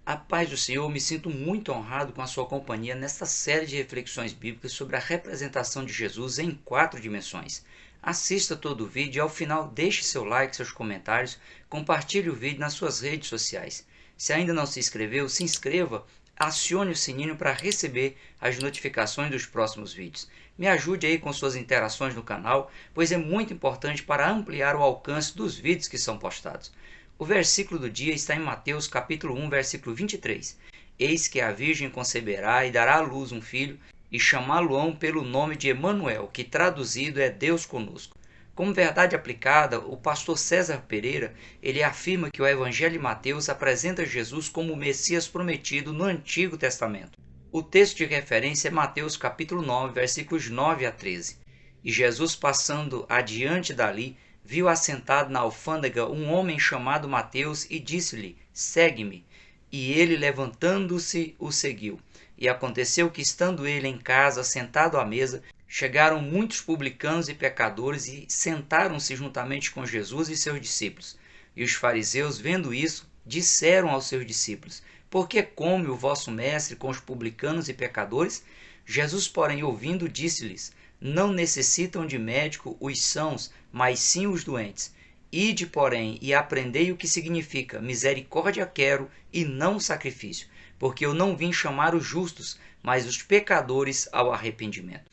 A paz do Senhor, me sinto muito honrado com a sua companhia nesta série de reflexões bíblicas sobre a representação de Jesus em 4 dimensões. Assista todo o vídeo e ao final deixe seu like, seus comentários, compartilhe o vídeo nas suas redes sociais. Se ainda não se inscreveu, se inscreva, acione o sininho para receber as notificações dos próximos vídeos. Me ajude aí com suas interações no canal, pois é muito importante para ampliar o alcance dos vídeos que são postados. O versículo do dia está em Mateus capítulo 1, versículo 23. Eis que a virgem conceberá e dará à luz um filho, e chamá-lo-ão pelo nome de Emanuel, que traduzido é Deus conosco. Como verdade aplicada, o pastor César Pereira, ele afirma que o Evangelho de Mateus apresenta Jesus como o Messias prometido no Antigo Testamento. O texto de referência é Mateus capítulo 9, versículos 9 a 13. E Jesus, passando adiante dali, viu assentado na alfândega um homem chamado Mateus e disse-lhe: segue-me. E ele, levantando-se, o seguiu. E aconteceu que, estando ele em casa, sentado à mesa, chegaram muitos publicanos e pecadores e sentaram-se juntamente com Jesus e seus discípulos. E os fariseus, vendo isso, disseram aos seus discípulos: por que come o vosso mestre com os publicanos e pecadores? Jesus, porém, ouvindo, disse-lhes: não necessitam de médico os sãos, mas sim os doentes. Ide, porém, e aprendei o que significa: misericórdia quero e não sacrifício, porque eu não vim chamar os justos, mas os pecadores ao arrependimento.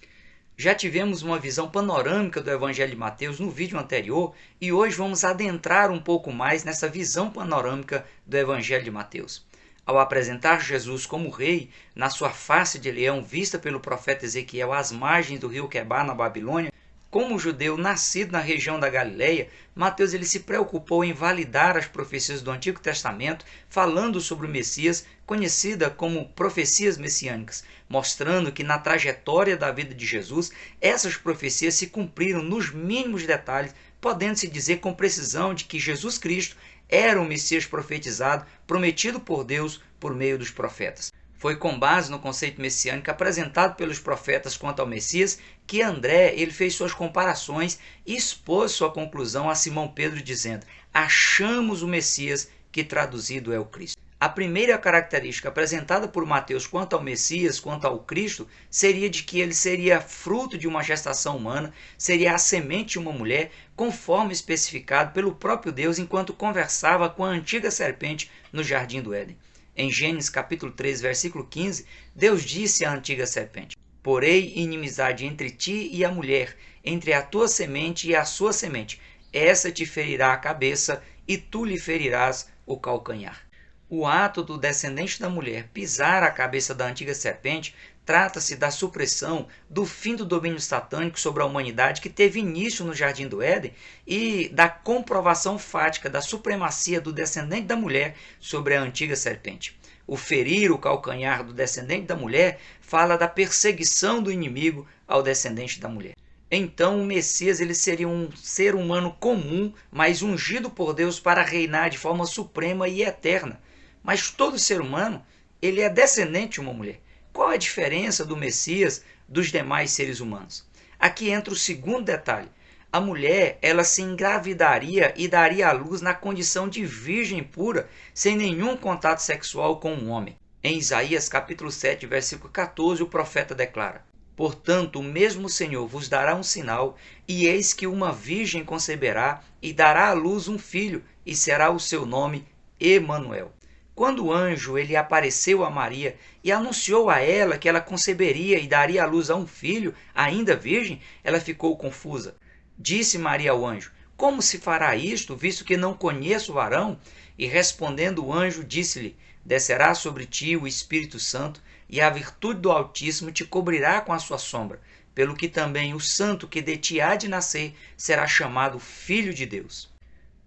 Já tivemos uma visão panorâmica do Evangelho de Mateus no vídeo anterior e hoje vamos adentrar um pouco mais nessa visão panorâmica do Evangelho de Mateus. Ao apresentar Jesus como rei, na sua face de leão vista pelo profeta Ezequiel às margens do rio Quebar, na Babilônia, como judeu nascido na região da Galileia, Mateus ele se preocupou em validar as profecias do Antigo Testamento, falando sobre o Messias, conhecida como profecias messiânicas, mostrando que na trajetória da vida de Jesus, essas profecias se cumpriram nos mínimos detalhes, podendo-se dizer com precisão de que Jesus Cristo era o Messias profetizado, prometido por Deus por meio dos profetas. Foi com base no conceito messiânico apresentado pelos profetas quanto ao Messias que André ele fez suas comparações e expôs sua conclusão a Simão Pedro dizendo: achamos o Messias, que traduzido é o Cristo. A primeira característica apresentada por Mateus quanto ao Messias, quanto ao Cristo, seria de que ele seria fruto de uma gestação humana, seria a semente de uma mulher, conforme especificado pelo próprio Deus enquanto conversava com a antiga serpente no jardim do Éden. Em Gênesis capítulo 3, versículo 15, Deus disse à antiga serpente: porei inimizade entre ti e a mulher, entre a tua semente e a sua semente. Essa te ferirá a cabeça e tu lhe ferirás o calcanhar. O ato do descendente da mulher pisar a cabeça da antiga serpente trata-se da supressão do fim do domínio satânico sobre a humanidade que teve início no Jardim do Éden e da comprovação fática da supremacia do descendente da mulher sobre a antiga serpente. O ferir o calcanhar do descendente da mulher fala da perseguição do inimigo ao descendente da mulher. Então o Messias ele seria um ser humano comum, mas ungido por Deus para reinar de forma suprema e eterna. Mas todo ser humano, ele é descendente de uma mulher. Qual a diferença do Messias dos demais seres humanos? Aqui entra o segundo detalhe. A mulher, ela se engravidaria e daria à luz na condição de virgem pura, sem nenhum contato sexual com um homem. Em Isaías capítulo 7, versículo 14, o profeta declara: portanto, o mesmo Senhor vos dará um sinal, e eis que uma virgem conceberá e dará à luz um filho, e será o seu nome Emanuel. Quando o anjo ele apareceu a Maria e anunciou a ela que ela conceberia e daria à luz a um filho, ainda virgem, ela ficou confusa. Disse Maria ao anjo: como se fará isto, visto que não conheço o varão? E respondendo o anjo, disse-lhe: descerá sobre ti o Espírito Santo, e a virtude do Altíssimo te cobrirá com a sua sombra, pelo que também o santo que de ti há de nascer será chamado Filho de Deus.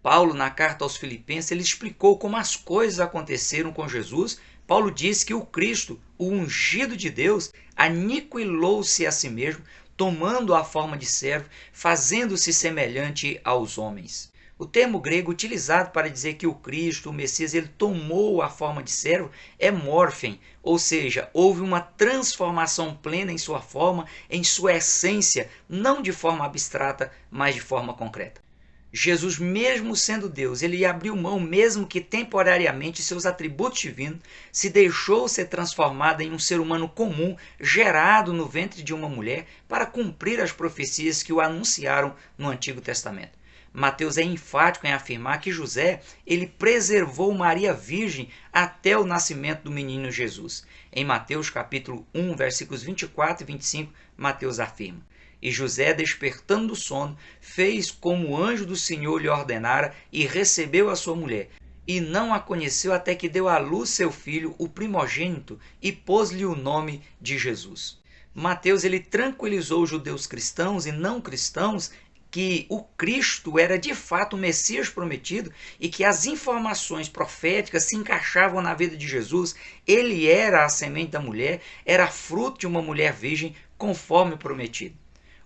Paulo, na carta aos Filipenses, ele explicou como as coisas aconteceram com Jesus. Paulo diz que o Cristo, o ungido de Deus, aniquilou-se a si mesmo, tomando a forma de servo, fazendo-se semelhante aos homens. O termo grego utilizado para dizer que o Cristo, o Messias, ele tomou a forma de servo é morphem, ou seja, houve uma transformação plena em sua forma, em sua essência, não de forma abstrata, mas de forma concreta. Jesus, mesmo sendo Deus, ele abriu mão, mesmo que temporariamente, seus atributos divinos, se deixou ser transformado em um ser humano comum, gerado no ventre de uma mulher, para cumprir as profecias que o anunciaram no Antigo Testamento. Mateus é enfático em afirmar que José ele preservou Maria virgem até o nascimento do menino Jesus. Em Mateus capítulo 1, versículos 24 e 25, Mateus afirma: E José, despertando do sono, fez como o anjo do Senhor lhe ordenara e recebeu a sua mulher. E não a conheceu até que deu à luz seu filho, o primogênito, e pôs-lhe o nome de Jesus. Mateus ele tranquilizou os judeus cristãos e não cristãos que o Cristo era de fato o Messias prometido e que as informações proféticas se encaixavam na vida de Jesus. Ele era a semente da mulher, era fruto de uma mulher virgem, conforme prometido.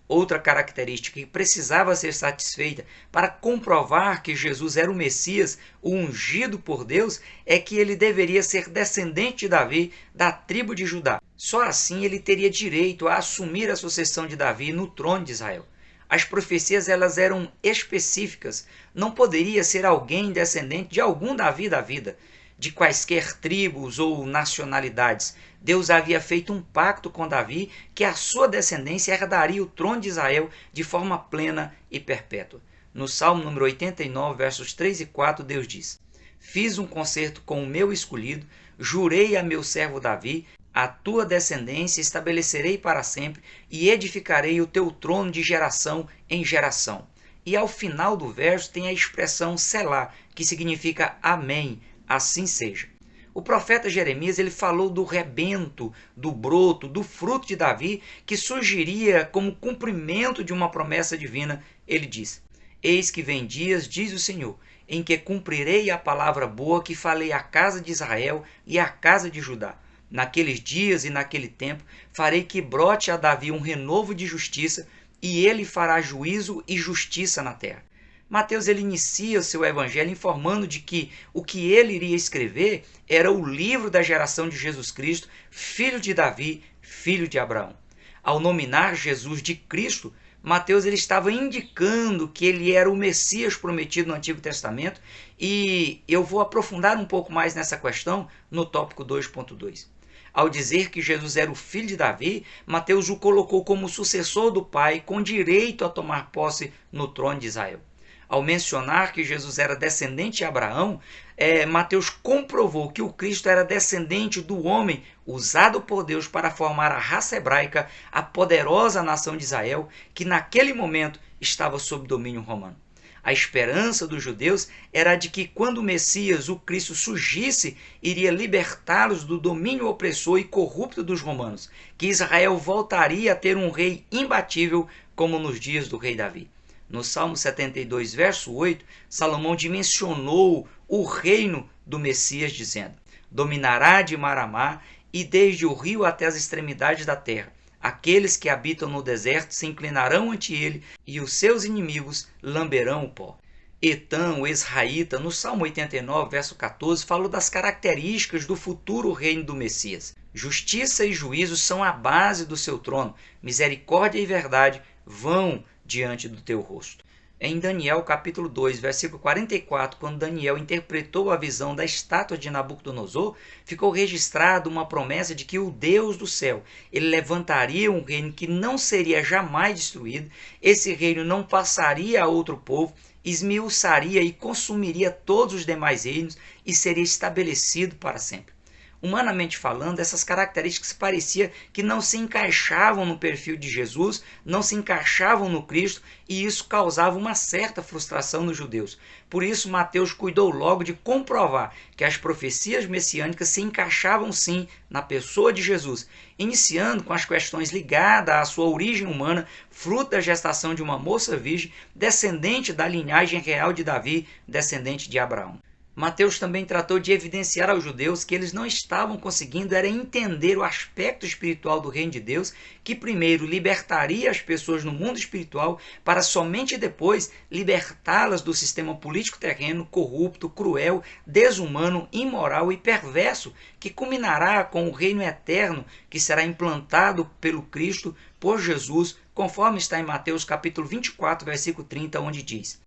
Outra característica que precisava ser satisfeita para comprovar que Jesus era o Messias, o ungido por Deus, é que ele deveria ser descendente de Davi, da tribo de Judá. Só assim ele teria direito a assumir a sucessão de Davi no trono de Israel. As profecias elas eram específicas. Não poderia ser alguém descendente de algum Davi da vida, de quaisquer tribos ou nacionalidades. Deus havia feito um pacto com Davi que a sua descendência herdaria o trono de Israel de forma plena e perpétua. No Salmo número 89, versos 3 e 4, Deus diz: Fiz um concerto com o meu escolhido, jurei a meu servo Davi, a tua descendência estabelecerei para sempre e edificarei o teu trono de geração em geração. E ao final do verso tem a expressão Selá, que significa Amém, assim seja. O profeta Jeremias ele falou do rebento, do broto, do fruto de Davi, que surgiria como cumprimento de uma promessa divina. Ele diz: Eis que vem dias, diz o Senhor, em que cumprirei a palavra boa que falei à casa de Israel e à casa de Judá. Naqueles dias e naquele tempo farei que brote a Davi um renovo de justiça, e ele fará juízo e justiça na terra. Mateus ele inicia o seu evangelho informando de que o que ele iria escrever era o livro da geração de Jesus Cristo, filho de Davi, filho de Abraão. Ao nominar Jesus de Cristo, Mateus ele estava indicando que ele era o Messias prometido no Antigo Testamento, e eu vou aprofundar um pouco mais nessa questão no tópico 2.2. Ao dizer que Jesus era o filho de Davi, Mateus o colocou como sucessor do Pai, com direito a tomar posse no trono de Israel. Ao mencionar que Jesus era descendente de Abraão, Mateus comprovou que o Cristo era descendente do homem usado por Deus para formar a raça hebraica, a poderosa nação de Israel, que naquele momento estava sob domínio romano. A esperança dos judeus era de que quando o Messias, o Cristo, surgisse, iria libertá-los do domínio opressor e corrupto dos romanos, que Israel voltaria a ter um rei imbatível como nos dias do rei Davi. No Salmo 72, verso 8, Salomão dimensionou o reino do Messias, dizendo: Dominará de mar a mar e desde o rio até as extremidades da terra. Aqueles que habitam no deserto se inclinarão ante ele e os seus inimigos lamberão o pó. Etã, o Esraíta, no Salmo 89, verso 14, falou das características do futuro reino do Messias. Justiça e juízo são a base do seu trono. Misericórdia e verdade vão diante do teu rosto. Em Daniel capítulo 2, versículo 44, quando Daniel interpretou a visão da estátua de Nabucodonosor, ficou registrado uma promessa de que o Deus do céu, ele levantaria um reino que não seria jamais destruído, esse reino não passaria a outro povo, esmiuçaria e consumiria todos os demais reinos e seria estabelecido para sempre. Humanamente falando, essas características parecia que não se encaixavam no perfil de Jesus, não se encaixavam no Cristo, e isso causava uma certa frustração nos judeus. Por isso, Mateus cuidou logo de comprovar que as profecias messiânicas se encaixavam sim na pessoa de Jesus, iniciando com as questões ligadas à sua origem humana, fruto da gestação de uma moça virgem, descendente da linhagem real de Davi, descendente de Abraão. Mateus também tratou de evidenciar aos judeus que eles não estavam conseguindo era entender o aspecto espiritual do reino de Deus, que primeiro libertaria as pessoas no mundo espiritual para somente depois libertá-las do sistema político terreno corrupto, cruel, desumano, imoral e perverso, que culminará com o reino eterno que será implantado pelo Cristo, por Jesus, conforme está em Mateus capítulo 24, versículo 30, onde diz: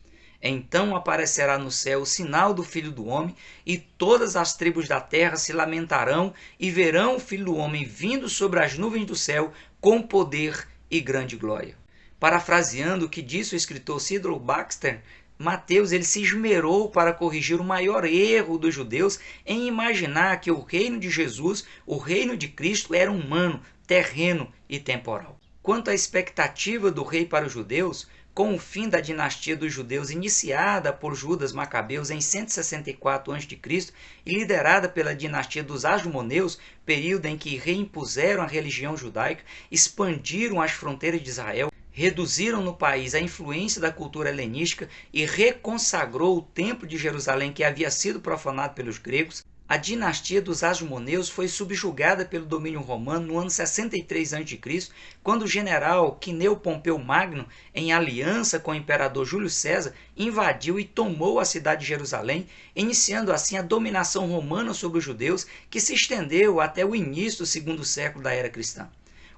Então aparecerá no céu o sinal do Filho do Homem, e todas as tribos da terra se lamentarão e verão o Filho do Homem vindo sobre as nuvens do céu com poder e grande glória. Parafraseando o que disse o escritor Cyril Baxter, Mateus ele se esmerou para corrigir o maior erro dos judeus em imaginar que o reino de Jesus, o reino de Cristo, era humano, terreno e temporal. Quanto à expectativa do rei para os judeus, com o fim da dinastia dos judeus iniciada por Judas Macabeus em 164 a.C. e liderada pela dinastia dos Asmoneus, período em que reimpuseram a religião judaica, expandiram as fronteiras de Israel, reduziram no país a influência da cultura helenística e reconsagrou o templo de Jerusalém que havia sido profanado pelos gregos, a dinastia dos Asmoneus foi subjugada pelo domínio romano no ano 63 a.C., quando o general Quineu Pompeu Magno, em aliança com o imperador Júlio César, invadiu e tomou a cidade de Jerusalém, iniciando assim a dominação romana sobre os judeus, que se estendeu até o início do segundo século da era cristã.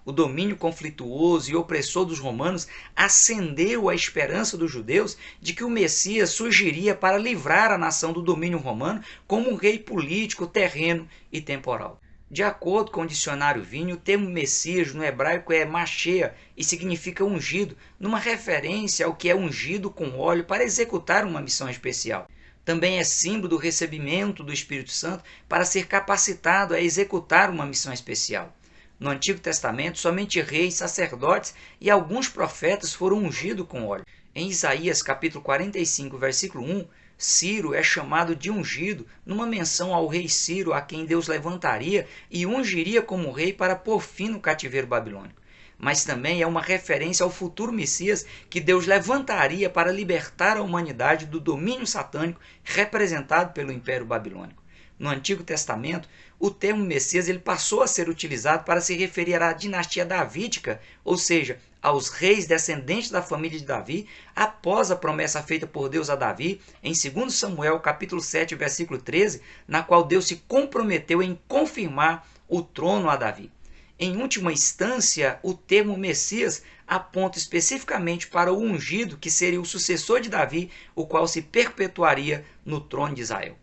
O domínio conflituoso e opressor dos romanos acendeu a esperança dos judeus de que o Messias surgiria para livrar a nação do domínio romano como um rei político, terreno e temporal. De acordo com o dicionário Vini, o termo Messias no hebraico é Machia e significa ungido, numa referência ao que é ungido com óleo para executar uma missão especial. Também é símbolo do recebimento do Espírito Santo para ser capacitado a executar uma missão especial. No Antigo Testamento, somente reis, sacerdotes e alguns profetas foram ungidos com óleo. Em Isaías capítulo 45, versículo 1, Ciro é chamado de ungido, numa menção ao rei Ciro, a quem Deus levantaria e ungiria como rei para pôr fim no cativeiro babilônico. Mas também é uma referência ao futuro Messias que Deus levantaria para libertar a humanidade do domínio satânico representado pelo Império Babilônico. No Antigo Testamento, o termo Messias ele passou a ser utilizado para se referir à dinastia davídica, ou seja, aos reis descendentes da família de Davi, após a promessa feita por Deus a Davi, em 2 Samuel capítulo 7, versículo 13, na qual Deus se comprometeu em confirmar o trono a Davi. Em última instância, o termo Messias aponta especificamente para o ungido, que seria o sucessor de Davi, o qual se perpetuaria no trono de Israel.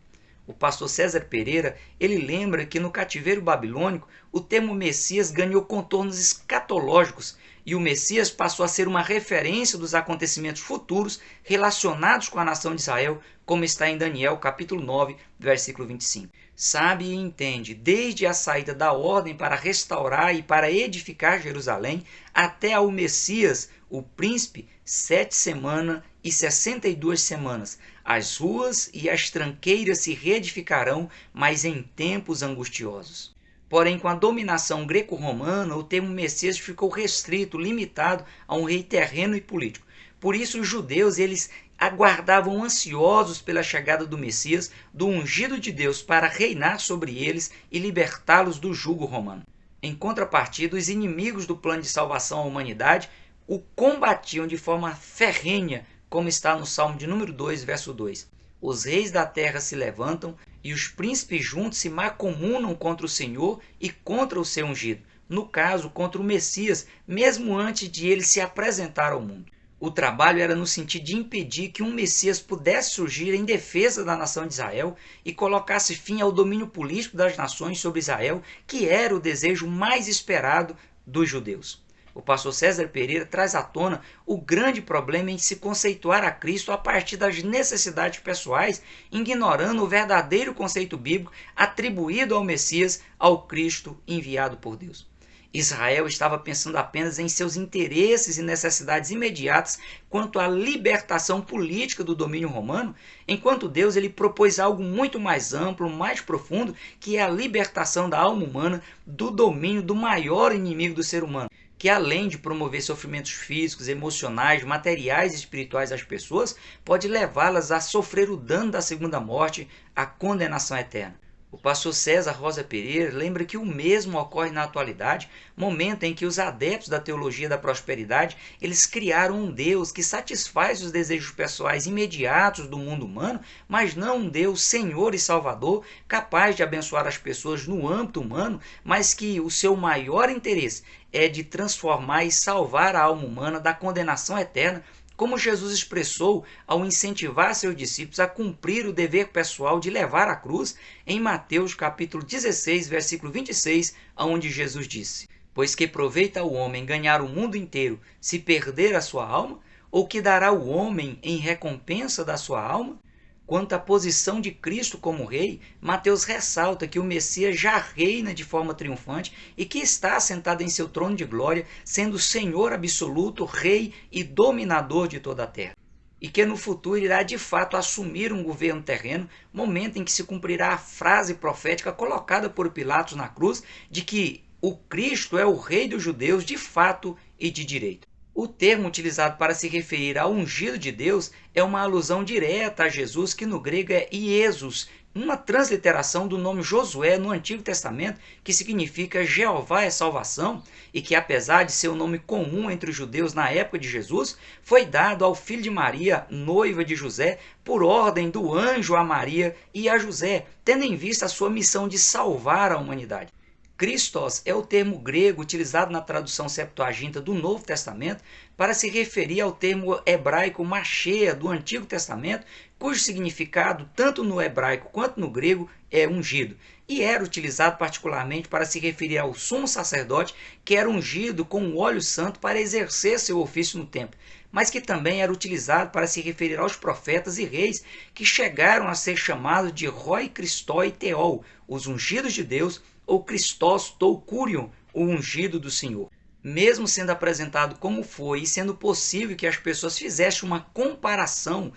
O pastor César Pereira, ele lembra que no cativeiro babilônico, o termo Messias ganhou contornos escatológicos e o Messias passou a ser uma referência dos acontecimentos futuros relacionados com a nação de Israel, como está em Daniel capítulo 9, versículo 25. Sabe e entende, desde a saída da ordem para restaurar e para edificar Jerusalém, até ao Messias, o príncipe, 7 semanas e 62 semanas. As ruas e as tranqueiras se reedificarão, mas em tempos angustiosos. Porém, com a dominação greco-romana, o termo Messias ficou restrito, limitado a um rei terreno e político. Por isso, os judeus eles aguardavam ansiosos pela chegada do Messias, do ungido de Deus, para reinar sobre eles e libertá-los do jugo romano. Em contrapartida, os inimigos do plano de salvação à humanidade o combatiam de forma ferrenha, como está no Salmo de número 2, verso 2. Os reis da terra se levantam e os príncipes juntos se macomunam contra o Senhor e contra o seu ungido. No caso, contra o Messias, mesmo antes de ele se apresentar ao mundo. O trabalho era no sentido de impedir que um Messias pudesse surgir em defesa da nação de Israel e colocasse fim ao domínio político das nações sobre Israel, que era o desejo mais esperado dos judeus. O pastor César Pereira traz à tona o grande problema em se conceituar a Cristo a partir das necessidades pessoais, ignorando o verdadeiro conceito bíblico atribuído ao Messias, ao Cristo enviado por Deus. Israel estava pensando apenas em seus interesses e necessidades imediatas quanto à libertação política do domínio romano, enquanto Deus ele propôs algo muito mais amplo, mais profundo, que é a libertação da alma humana do domínio do maior inimigo do ser humano, que além de promover sofrimentos físicos, emocionais, materiais e espirituais às pessoas, pode levá-las a sofrer o dano da segunda morte, a condenação eterna. O pastor César Rosa Pereira lembra que o mesmo ocorre na atualidade, momento em que os adeptos da teologia da prosperidade, eles criaram um Deus que satisfaz os desejos pessoais imediatos do mundo humano, mas não um Deus Senhor e Salvador, capaz de abençoar as pessoas no âmbito humano, mas que o seu maior interesse é de transformar e salvar a alma humana da condenação eterna, como Jesus expressou ao incentivar seus discípulos a cumprir o dever pessoal de levar a cruz em Mateus capítulo 16, versículo 26, onde Jesus disse: Pois que proveita ao homem ganhar o mundo inteiro se perder a sua alma? Ou que dará o homem em recompensa da sua alma? Quanto à posição de Cristo como rei, Mateus ressalta que o Messias já reina de forma triunfante e que está assentado em seu trono de glória, sendo Senhor absoluto, rei e dominador de toda a terra. E que no futuro irá de fato assumir um governo terreno, momento em que se cumprirá a frase profética colocada por Pilatos na cruz de que o Cristo é o rei dos judeus de fato e de direito. O termo utilizado para se referir ao ungido de Deus é uma alusão direta a Jesus, que no grego é Iesus, uma transliteração do nome Josué no Antigo Testamento, que significa Jeová é salvação, e que apesar de ser um nome comum entre os judeus na época de Jesus, foi dado ao filho de Maria, noiva de José, por ordem do anjo a Maria e a José, tendo em vista a sua missão de salvar a humanidade. Christos é o termo grego utilizado na tradução Septuaginta do Novo Testamento para se referir ao termo hebraico Machia do Antigo Testamento, cujo significado, tanto no hebraico quanto no grego, é ungido, e era utilizado particularmente para se referir ao sumo sacerdote, que era ungido com o óleo santo para exercer seu ofício no templo, mas que também era utilizado para se referir aos profetas e reis que chegaram a ser chamados de Roi Christoi Theou, os ungidos de Deus, ou Christos tou Curion, o ungido do Senhor. Mesmo sendo apresentado como foi e sendo possível que as pessoas fizessem uma comparação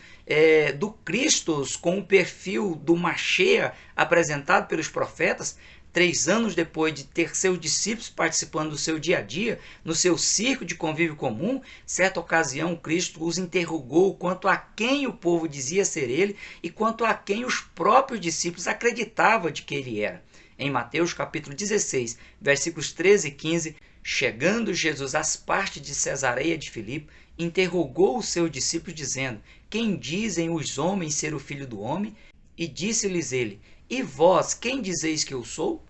do Christos com o perfil do Machia apresentado pelos profetas, 3 anos depois de ter seus discípulos participando do seu dia a dia, no seu circo de convívio comum, certa ocasião Cristo os interrogou quanto a quem o povo dizia ser ele e quanto a quem os próprios discípulos acreditavam de que ele era. Em Mateus capítulo 16, versículos 13 e 15, chegando Jesus às partes de Cesareia de Filipe, interrogou os seus discípulos dizendo: Quem dizem os homens ser o Filho do Homem? E disse-lhes ele: E vós, quem dizeis que eu sou?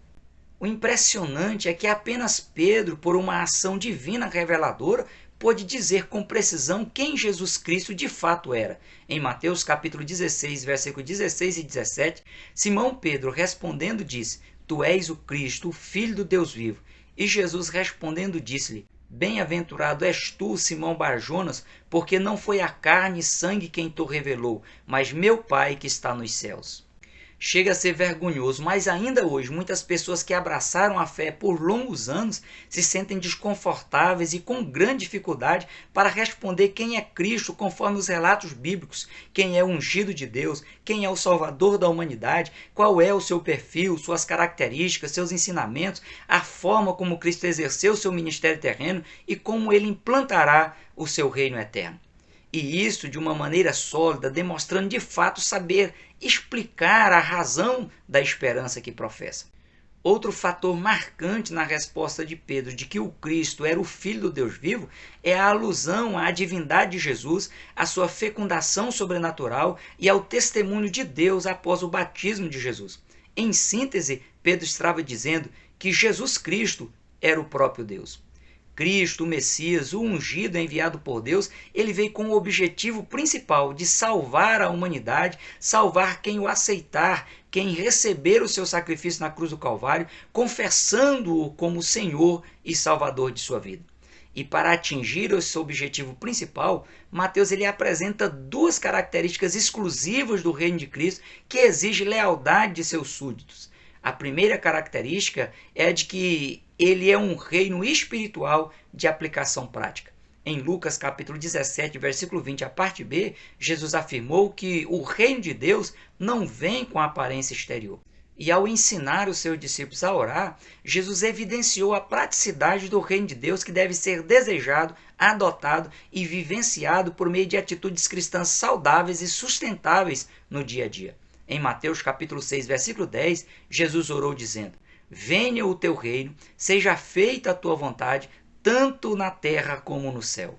O impressionante é que apenas Pedro, por uma ação divina reveladora, pôde dizer com precisão quem Jesus Cristo de fato era. Em Mateus capítulo 16, versículos 16 e 17, Simão Pedro respondendo disse: Tu és o Cristo, o Filho do Deus vivo. E Jesus respondendo disse-lhe: Bem-aventurado és tu, Simão Barjonas, porque não foi a carne e sangue quem te revelou, mas meu Pai que está nos céus. Chega a ser vergonhoso, mas ainda hoje muitas pessoas que abraçaram a fé por longos anos se sentem desconfortáveis e com grande dificuldade para responder quem é Cristo conforme os relatos bíblicos, quem é o ungido de Deus, quem é o Salvador da humanidade, qual é o seu perfil, suas características, seus ensinamentos, a forma como Cristo exerceu seu ministério terreno e como ele implantará o seu reino eterno. E isso de uma maneira sólida, demonstrando de fato saber explicar a razão da esperança que professa. Outro fator marcante na resposta de Pedro de que o Cristo era o Filho do Deus vivo é a alusão à divindade de Jesus, à sua fecundação sobrenatural e ao testemunho de Deus após o batismo de Jesus. Em síntese, Pedro estava dizendo que Jesus Cristo era o próprio Deus. Cristo, o Messias, o ungido enviado por Deus, ele veio com o objetivo principal de salvar a humanidade, salvar quem o aceitar, quem receber o seu sacrifício na cruz do Calvário, confessando-o como Senhor e Salvador de sua vida. E para atingir esse objetivo principal, Mateus ele apresenta 2 características exclusivas do reino de Cristo que exigem lealdade de seus súditos. A primeira característica é a de que ele é um reino espiritual de aplicação prática. Em Lucas capítulo 17, versículo 20, a parte B, Jesus afirmou que o reino de Deus não vem com aparência exterior. E ao ensinar os seus discípulos a orar, Jesus evidenciou a praticidade do reino de Deus que deve ser desejado, adotado e vivenciado por meio de atitudes cristãs saudáveis e sustentáveis no dia a dia. Em Mateus capítulo 6, versículo 10, Jesus orou dizendo: Venha o teu reino, seja feita a tua vontade, tanto na terra como no céu.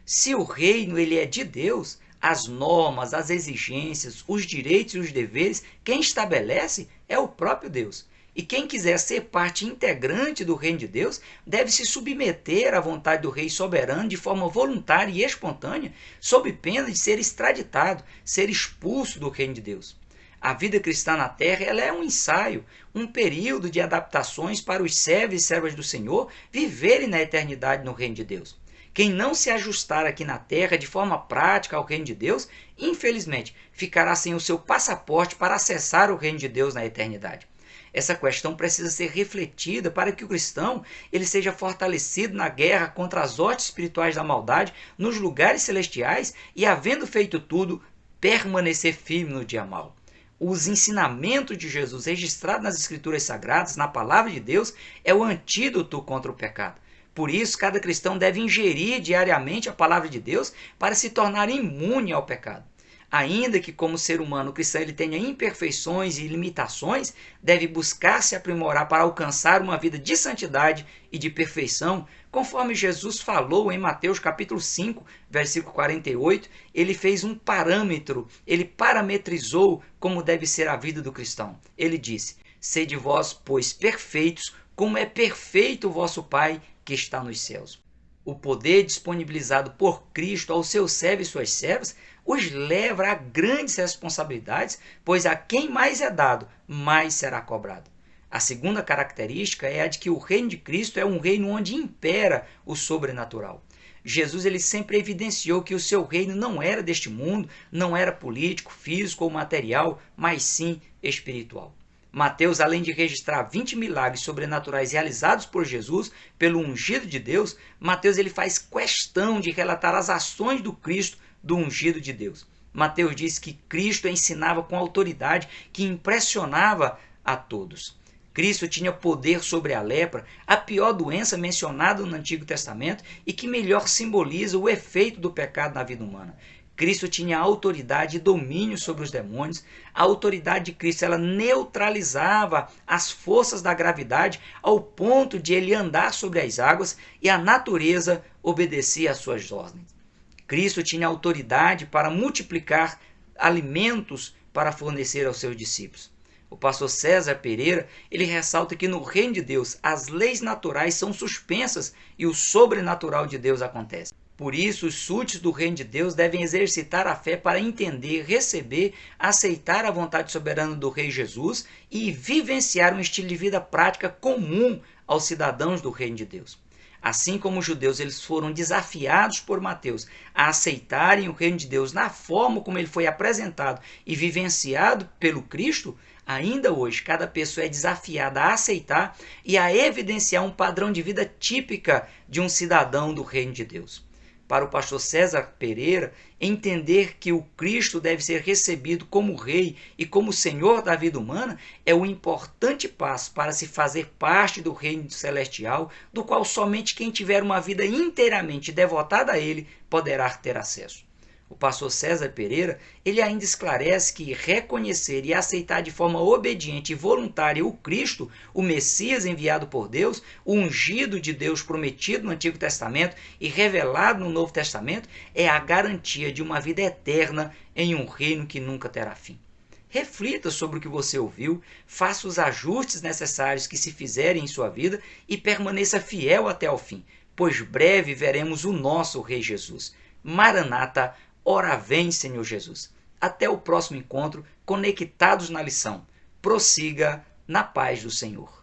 Se o reino ele é de Deus, as normas, as exigências, os direitos e os deveres, quem estabelece é o próprio Deus. E quem quiser ser parte integrante do reino de Deus deve se submeter à vontade do rei soberano de forma voluntária e espontânea, sob pena de ser extraditado, ser expulso do reino de Deus. A vida cristã na terra ela é um ensaio, um período de adaptações para os servos e servas do Senhor viverem na eternidade no reino de Deus. Quem não se ajustar aqui na terra de forma prática ao reino de Deus, infelizmente, ficará sem o seu passaporte para acessar o reino de Deus na eternidade. Essa questão precisa ser refletida para que o cristão ele seja fortalecido na guerra contra as hostes espirituais da maldade nos lugares celestiais e, havendo feito tudo, permanecer firme no dia mau. Os ensinamentos de Jesus registrados nas Escrituras Sagradas, na Palavra de Deus, é o antídoto contra o pecado. Por isso, cada cristão deve ingerir diariamente a Palavra de Deus para se tornar imune ao pecado. Ainda que como ser humano o cristão ele tenha imperfeições e limitações, deve buscar se aprimorar para alcançar uma vida de santidade e de perfeição, conforme Jesus falou em Mateus capítulo 5, versículo 48, ele fez um parâmetro, ele parametrizou como deve ser a vida do cristão. Ele disse: "Sede vós, pois, perfeitos, como é perfeito o vosso Pai que está nos céus." O poder disponibilizado por Cristo aos seus servos e suas servas os leva a grandes responsabilidades, pois a quem mais é dado, mais será cobrado. A segunda característica é a de que o reino de Cristo é um reino onde impera o sobrenatural. Jesus ele sempre evidenciou que o seu reino não era deste mundo, não era político, físico ou material, mas sim espiritual. Mateus, além de registrar 20 milagres sobrenaturais realizados por Jesus, pelo ungido de Deus, Mateus ele faz questão de relatar as ações do Cristo, do ungido de Deus. Mateus diz que Cristo ensinava com autoridade que impressionava a todos. Cristo tinha poder sobre a lepra, a pior doença mencionada no Antigo Testamento e que melhor simboliza o efeito do pecado na vida humana. Cristo tinha autoridade e domínio sobre os demônios. A autoridade de Cristo ela neutralizava as forças da gravidade ao ponto de ele andar sobre as águas e a natureza obedecia às suas ordens. Cristo tinha autoridade para multiplicar alimentos para fornecer aos seus discípulos. O pastor César Pereira, ele ressalta que no reino de Deus as leis naturais são suspensas e o sobrenatural de Deus acontece. Por isso, os súditos do reino de Deus devem exercitar a fé para entender, receber, aceitar a vontade soberana do Rei Jesus e vivenciar um estilo de vida prática comum aos cidadãos do reino de Deus. Assim como os judeus eles foram desafiados por Mateus a aceitarem o reino de Deus na forma como ele foi apresentado e vivenciado pelo Cristo, ainda hoje cada pessoa é desafiada a aceitar e a evidenciar um padrão de vida típica de um cidadão do reino de Deus. Para o pastor César Pereira, entender que o Cristo deve ser recebido como Rei e como Senhor da vida humana é um importante passo para se fazer parte do reino celestial, do qual somente quem tiver uma vida inteiramente devotada a ele poderá ter acesso. O pastor César Pereira, ele ainda esclarece que reconhecer e aceitar de forma obediente e voluntária o Cristo, o Messias enviado por Deus, o ungido de Deus prometido no Antigo Testamento e revelado no Novo Testamento, é a garantia de uma vida eterna em um reino que nunca terá fim. Reflita sobre o que você ouviu, faça os ajustes necessários que se fizerem em sua vida e permaneça fiel até ao fim, pois breve veremos o nosso Rei Jesus. Maranata, ora vem, Senhor Jesus. Até o próximo encontro, conectados na lição. Prossiga na paz do Senhor.